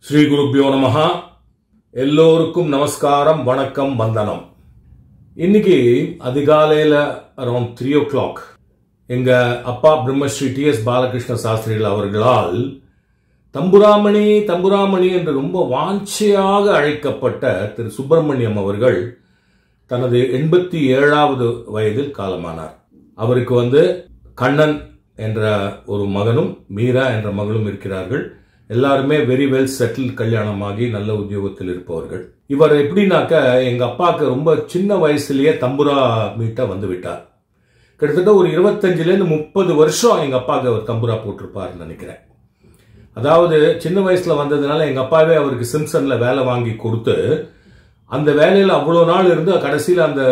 ஸ்ரீ குருப்யோ நமஹ. எல்லோருக்கும் நமஸ்காரம், வணக்கம், வந்தனம். இன்னைக்கு அதிகாலையில் அரௌண்ட் 3 o'clock எங்க அப்பா பிரம்மஸ்ரீ டி.எஸ். பாலகிருஷ்ண சாஸ்திரிகள் அவர்களால் தம்புராமணி தம்புராமணி என்று ரொம்ப வாஞ்சையாக அழைக்கப்பட்ட திரு சுப்பிரமணியம் அவர்கள் தனது 87வது வயதில் காலமானார். அவருக்கு கண்ணன் என்ற ஒரு மகனும் மீரா என்ற மகளும் இருக்கிறார்கள். எல்லாருமே வெரி வெல் செட்டில், கல்யாணமாகி நல்ல உத்தியோகத்தில் இருப்பவர்கள். இவர் எப்படின்னாக்க எங்க அப்பாவுக்கு ரொம்ப சின்ன வயசுலயே தம்புரா மீட்ட வந்து விட்டார். கிட்டத்தட்ட ஒரு 25லேருந்து 30 வருஷம் எங்க அப்பாவுக்கு அவர் தம்புரா போட்டிருப்பாருன்னு நினைக்கிறேன். அதாவது சின்ன வயசுல வந்ததுனால எங்க அப்பாவே அவருக்கு சிம்சன்ல வேலை வாங்கி கொடுத்து அந்த வேலையில் அவ்வளோ நாள் இருந்து கடைசியில் அந்த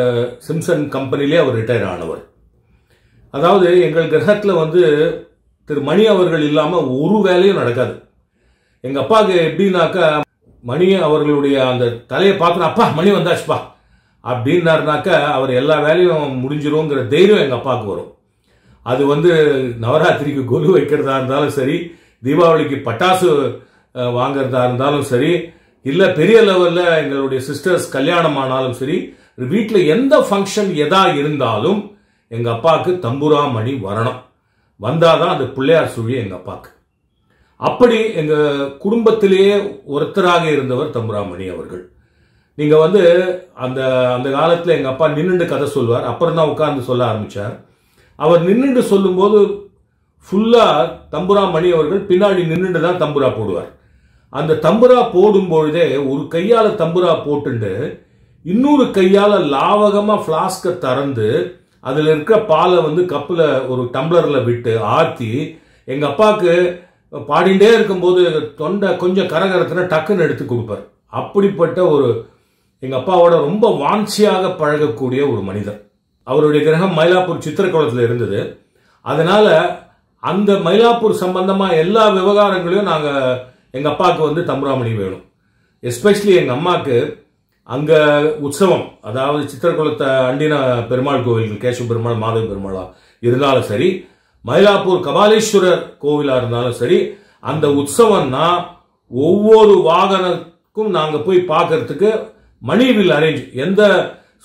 சிம்சன் கம்பெனிலே அவர் ரிட்டையர் ஆனவர். அதாவது எங்கள் கிரகத்தில் திரு மணி அவர்கள் இல்லாமல் ஒரு வேலையும் நடக்காது. எங்க அப்பாவுக்கு எப்படின்னாக்கா மணி அவர்களுடைய அந்த தலையை பார்க்கணும், அப்பா மணி வந்தாச்சுப்பா அப்படின்னாருனாக்க அவர் எல்லா வேலையும் முடிஞ்சிருங்கிற தைரியம் எங்க அப்பாவுக்கு வரும். அது நவராத்திரிக்கு கொலு வைக்கிறதா இருந்தாலும் சரி, தீபாவளிக்கு பட்டாசு வாங்கறதா இருந்தாலும் சரி, இல்ல பெரிய லெவல்ல எங்களுடைய சிஸ்டர்ஸ் கல்யாணம் ஆனாலும் சரி, வீட்டில் எந்த ஃபங்க்ஷன் எதா இருந்தாலும் எங்க அப்பாவுக்கு தம்புரா மணி வரணும். வந்தாதான் அந்த பிள்ளையார் சுழி எங்க அப்பாவுக்கு. அப்படி எங்க குடும்பத்திலேயே ஒருத்தராக இருந்தவர் தம்புராமணி அவர்கள். நீங்க அந்த அந்த காலத்துல எங்க அப்பா நின்னுண்டு கதை சொல்வார். அப்புறம் தான் உட்கார்ந்து சொல்ல ஆரம்பிச்சார். அவர் நின்னுண்டு சொல்லும் போது ஃபுல்லா தம்புராமணி அவர்கள் பின்னாடி நின்னுண்டு தான் தம்புரா போடுவார். அந்த தம்புரா போடும் பொழுதே ஒரு கையால தம்புரா போட்டுண்டு இன்னொரு கையால லாவகமா பிளாஸ்க திறந்து அதுல இருக்கிற பாலை கப்புல ஒரு டம்ளர்ல விட்டு ஆத்தி எங்க அப்பாவுக்கு பாடிண்டே இருக்கும்போது தொண்டை கொஞ்சம் கரகரத்துனா டக்குன்னு எடுத்து கொடுப்பார். அப்படிப்பட்ட எங்க அப்பாவோட ரொம்ப வாஞ்சியாக பழகக்கூடிய ஒரு மனிதர். அவருடைய கிரகம் மயிலாப்பூர் சித்திரக்குளத்தில் இருந்தது. அதனால அந்த மயிலாப்பூர் சம்பந்தமா எல்லா விவகாரங்களையும் நாங்க எங்க அப்பாவுக்கு தம்புராமணி வேணும். எஸ்பெஷலி எங்க அம்மாவுக்கு அங்க உற்சவம், அதாவது சித்திரக்குளத்தை அண்டின பெருமாள் கோவில்கள், கேசவ பெருமாள், மாதவ பெருமாளா இருந்தாலும் சரி, மயிலாப்பூர் கபாலீஸ்வரர் கோவிலா இருந்தாலும் சரி, அந்த உற்சவம்னா ஒவ்வொரு வாகனத்துக்கும் நாங்க போய் பார்க்கறதுக்கு மணி வில் அரேஞ்ச். எந்த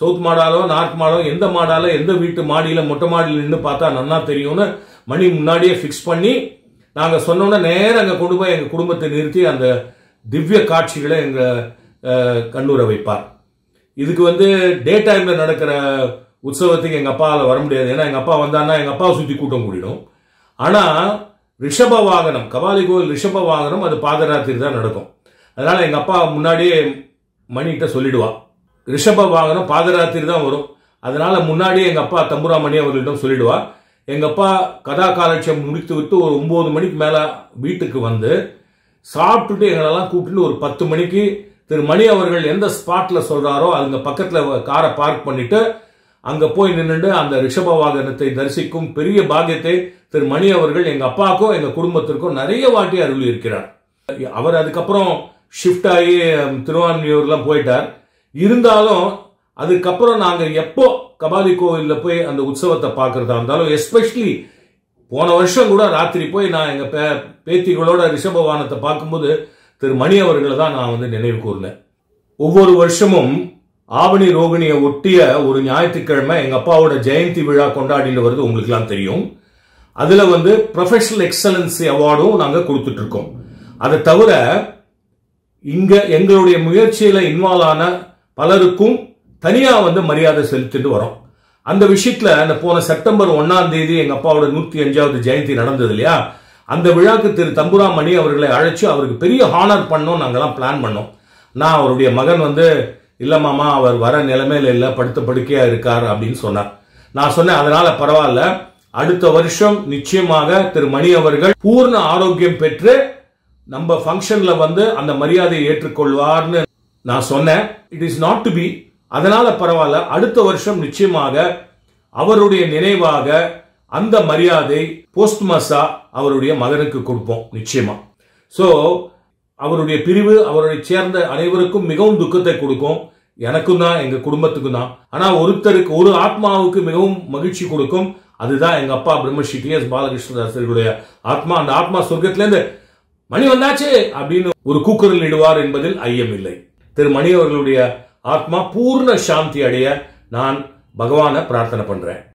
சவுத் மாடாலோ நார்த் மாடோ எந்த மாடால எந்த வீட்டு மாடியில மொட்டை மாடியில் நின்று பார்த்தா நன்னா தெரியும்னு மணி முன்னாடியே பிக்ஸ் பண்ணி நாங்க சொன்னோம்னா நேரம் அங்க கொண்டு போய் எங்க குடும்பத்தை நிறுத்தி அந்த திவ்ய காட்சிகளை எங்க கண்ணுற வைப்பார். இதுக்கு டே டைம்ல நடக்கிற உற்சவத்துக்கு எங்க அப்பாவால் வர முடியாது. ஏன்னா எங்க அப்பா வந்தான்னா எங்க அப்பாவை சுத்தி கூட்டம் கூடிடும். ஆனா ரிஷப வாகனம், கபாலி கோவில் ரிஷப வாகனம், அது பாதராத்திரி தான் நடக்கும். அதனால எங்க அப்பா முன்னாடியே மணிகிட்ட சொல்லிடுவா, ரிஷப வாகனம் பாதராத்திரி தான் வரும். அதனால முன்னாடியே எங்க அப்பா தம்புரா மணி அவர்களிடம் சொல்லிடுவா. எங்க அப்பா கதா காலட்சம் முடித்து விட்டு ஒரு 9 மணிக்கு மேல வீட்டுக்கு சாப்பிட்டுட்டு எங்களெல்லாம் கூப்பிட்டு ஒரு 10 மணிக்கு திரு மணி அவர்கள் எந்த ஸ்பாட்ல சொல்றாரோ அங்க பக்கத்துல காரை பார்க் பண்ணிட்டு அங்க போய் நின்றுட்டு அந்த ரிஷப வாகனத்தை தரிசிக்கும் பெரிய பாக்கியத்தை திரு மணி அவர்கள் எங்க அப்பாவுக்கும் எங்க குடும்பத்திற்கும் நிறைய வாட்டி அருள் இருக்கிறார். அவர் அதுக்கப்புறம் ஷிஃப்ட் ஆகி திருவான்மியூர்லாம் போயிட்டார். இருந்தாலும் அதுக்கப்புறம் நாங்க எப்போ கபாலி கோவில்ல போய் அந்த உற்சவத்தை பார்க்கறதா இருந்தாலும், எஸ்பெஷலி போன வருஷம் கூட ராத்திரி போய் நான் எங்க பேத்திகளோட ரிஷப வாகனத்தை பார்க்கும்போது திரு மணி அவர்களை தான் நான் நினைவு கூர்ந்தேன். ஒவ்வொரு வருஷமும் ஆவணி ரோகிணியை ஒட்டிய ஒரு ஞாயிற்றுக்கிழமை எங்க அப்பாவோட ஜெயந்தி விழா கொண்டாடிட்டு வருது, உங்களுக்கு எல்லாம் தெரியும். அதுல ப்ரொஃபஷனல் எக்ஸலன்சி அவார்டும் நாங்க கொடுத்துட்டு இருக்கோம். அதை தவிர இங்க எங்களுடைய முயற்சியில இன்வால்வ் ஆன பலருக்கும் தனியா மரியாதை செலுத்திட்டு வரோம். அந்த விஷயத்துல அந்த போன செப்டம்பர் 1ஆம் தேதி எங்க அப்பாவோட 105வது ஜெயந்தி நடந்தது இல்லையா, அந்த விழாக்கு திரு தம்புரா மணி அவர்களை அழைச்சு அவருக்கு பெரிய ஹானர் பண்ணோம். நாங்கெல்லாம் பிளான் பண்ணோம். நான் அவருடைய மகன் இல்ல மாமா, அவர் வர நிலைமையில இல்ல, படுத்த படுக்கையா இருக்கார் அப்படின்னு சொன்னார். நான் சொன்னேன், அதனால பரவாயில்ல, அடுத்த வருஷம் நிச்சயமாக திரு மணி அவர்கள் பூர்ண ஆரோக்கியம் பெற்று நம்ம ஃபங்க்ஷன்ல அந்த மரியாதையை ஏற்றுக்கொள்வார்னு நான் சொன்னேன். It is not to be. அதனால பரவாயில்ல, அடுத்த வருஷம் நிச்சயமாக அவருடைய நினைவாக அந்த மரியாதை போஸ்ட்மஸா அவருடைய மகனுக்கு கொடுப்போம் நிச்சயமா. சோ அவருடைய பிரிவு அவருடைய சேர்ந்த அனைவருக்கும் மிகவும் துக்கத்தை கொடுக்கும். எனக்கும் தான், எங்க குடும்பத்துக்கும் தான். ஆனா ஒருத்தருக்கு, ஒரு ஆத்மாவுக்கு மிகவும் மகிழ்ச்சி கொடுக்கும். அதுதான் எங்க அப்பா பிரம்மஸ்ரீ டி.எஸ். பாலகிருஷ்ண சாஸ்திரிகளுடைய ஆத்மா. அந்த ஆத்மா சொர்க்கத்திலேருந்து மணி வந்தாச்சு அப்படின்னு ஒரு கூக்குரல் இடுவார் என்பதில் ஐயம் இல்லை. திரு மணி அவர்களுடைய ஆத்மா பூர்ண சாந்தி அடைய நான் பகவானை பிரார்த்தனை பண்றேன்.